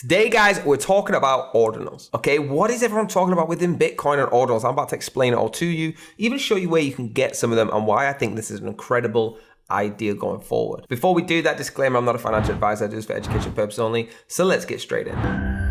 Today, guys, we're talking about ordinals. Okay, what is everyone talking about within Bitcoin and ordinals? I'm about to explain it all to you, even show you where you can get some of them and why I think this is an incredible idea going forward. Before we do that, disclaimer, I'm not a financial advisor, I do this for education purposes only. So let's get straight in.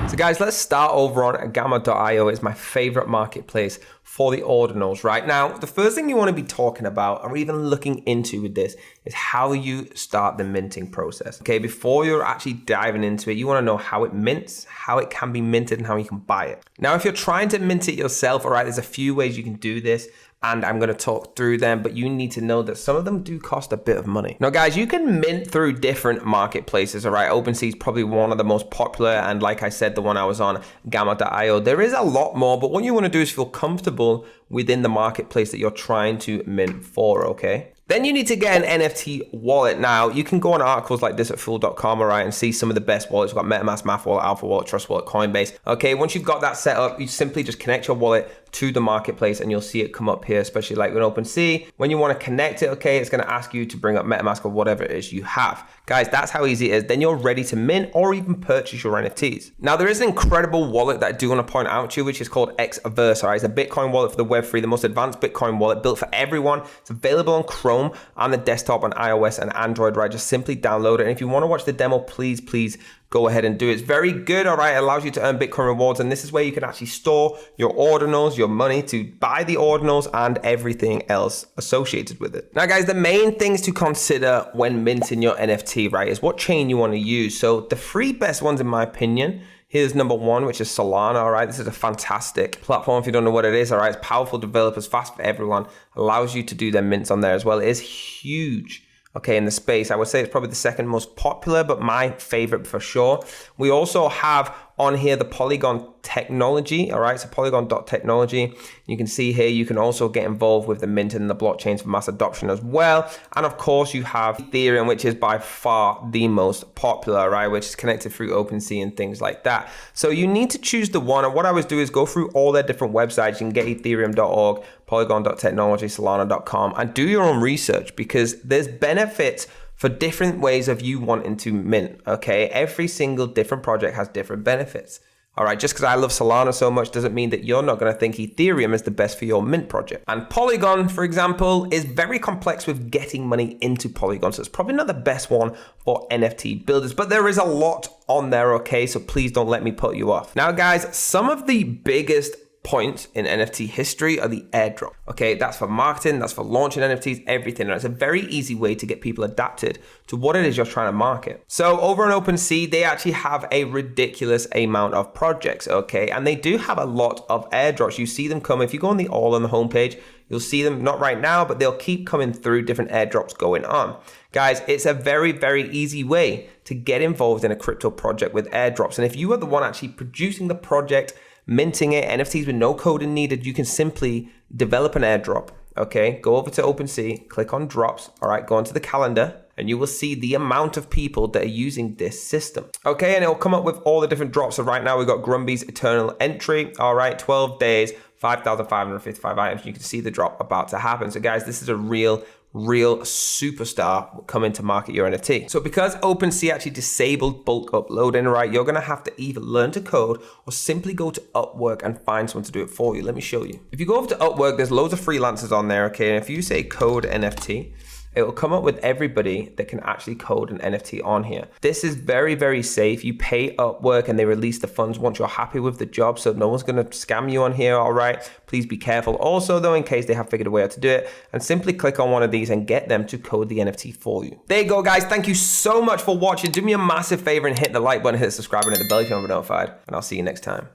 So guys, let's start over on Gamma.io. It's my favorite marketplace for the ordinals right now. The first thing you want to be talking about or even looking into with this is how you start the minting process. Okay, before you're actually diving into it, you want to know how it mints, how it can be minted, and how you can buy it. Now, if you're trying to mint it yourself, all right, there's a few ways you can do this, and I'm going to talk through them, but you need to know that some of them do cost a bit of money. Now, guys, you can mint through different marketplaces, all right? OpenSea is probably one of the most popular, and like I said, the one I was on, Gamma.io. There is a lot more, but what you want to do is feel comfortable within the marketplace that you're trying to mint for, okay? Then you need to get an NFT wallet. Now, you can go on articles like this at fool.com, all right, and see some of the best wallets. We've got MetaMask, Math Wallet, Alpha Wallet, Trust Wallet, Coinbase. Okay, once you've got that set up, you simply just connect your wallet to the marketplace and you'll see it come up here, especially like with OpenSea. When you want to connect it, okay, it's going to ask you to bring up MetaMask or whatever it is you have. Guys, that's how easy it is. Then you're ready to mint or even purchase your NFTs. Now, there is an incredible wallet that I do want to point out to you, which is called Xverse, all right? It's a Bitcoin wallet for the Web3, the most advanced Bitcoin wallet built for everyone. It's available on Chrome, on the desktop, on iOS and Android, right? Just simply download it. And if you want to watch the demo, please go ahead and do it. It's very good, all right? It allows you to earn Bitcoin rewards, and this is where you can actually store your ordinals, your money to buy the ordinals and everything else associated with it. Now, guys, the main things to consider when minting your NFT, right, is what chain you want to use. So the three best ones, in my opinion, here's number one, which is Solana, all right? This is a fantastic platform if you don't know what it is, all right? It's powerful developers, fast for everyone, allows you to do their mints on there as well. It is huge. Okay, in the space, I would say it's probably the second most popular, but my favorite for sure. We also have on here the Polygon technology, all right? So polygon.technology. You can see here, you can also get involved with the minting and the blockchains for mass adoption as well. And of course, you have Ethereum, which is by far the most popular, right? Which is connected through OpenSea and things like that. So you need to choose the one. And what I always do is go through all their different websites. You can get ethereum.org, polygon.technology, solana.com, and do your own research because there's benefits for different ways of you wanting to mint, okay? Every single different project has different benefits, all right? Just because I love Solana so much doesn't mean that you're not gonna think Ethereum is the best for your mint project. And Polygon, for example, is very complex with getting money into Polygon, so it's probably not the best one for NFT builders, but there is a lot on there, okay? So please don't let me put you off. Now, guys, some of the biggest points in NFT history are the airdrop. Okay, that's for marketing, that's for launching NFTs, everything. And it's a very easy way to get people adapted to what it is you're trying to market. So over on OpenSea, they actually have a ridiculous amount of projects, okay? And they do have a lot of airdrops. You see them come, if you go on the all on the homepage, you'll see them, not right now, but they'll keep coming through different airdrops going on. Guys, it's a very easy way to get involved in a crypto project with airdrops. And if you are the one actually producing the project, minting it, NFTs with no coding needed, you can simply develop an airdrop, okay? Go over to OpenSea, click on drops, all right? Go onto the calendar, and you will see the amount of people that are using this system. Okay, and it'll come up with all the different drops. So right now we've got Grumby's Eternal Entry, all right? 12 days, 5,555 items. You can see the drop about to happen. So guys, this is a real superstar coming to market your NFT. So because OpenSea actually disabled bulk uploading, right, you're gonna have to either learn to code or simply go to Upwork and find someone to do it for you. Let me show you. If you go over to Upwork, there's loads of freelancers on there, okay? And if you say code NFT, it will come up with everybody that can actually code an NFT on here. This is very safe. You pay Upwork and they release the funds once you're happy with the job, so no one's gonna scam you on here, all right? Please be careful. Also though, in case they have figured a way out to do it, and simply click on one of these and get them to code the NFT for you. There you go, guys. Thank you so much for watching. Do me a massive favor and hit the like button, hit the subscribe button, hit the bell if you haven't been notified, and I'll see you next time.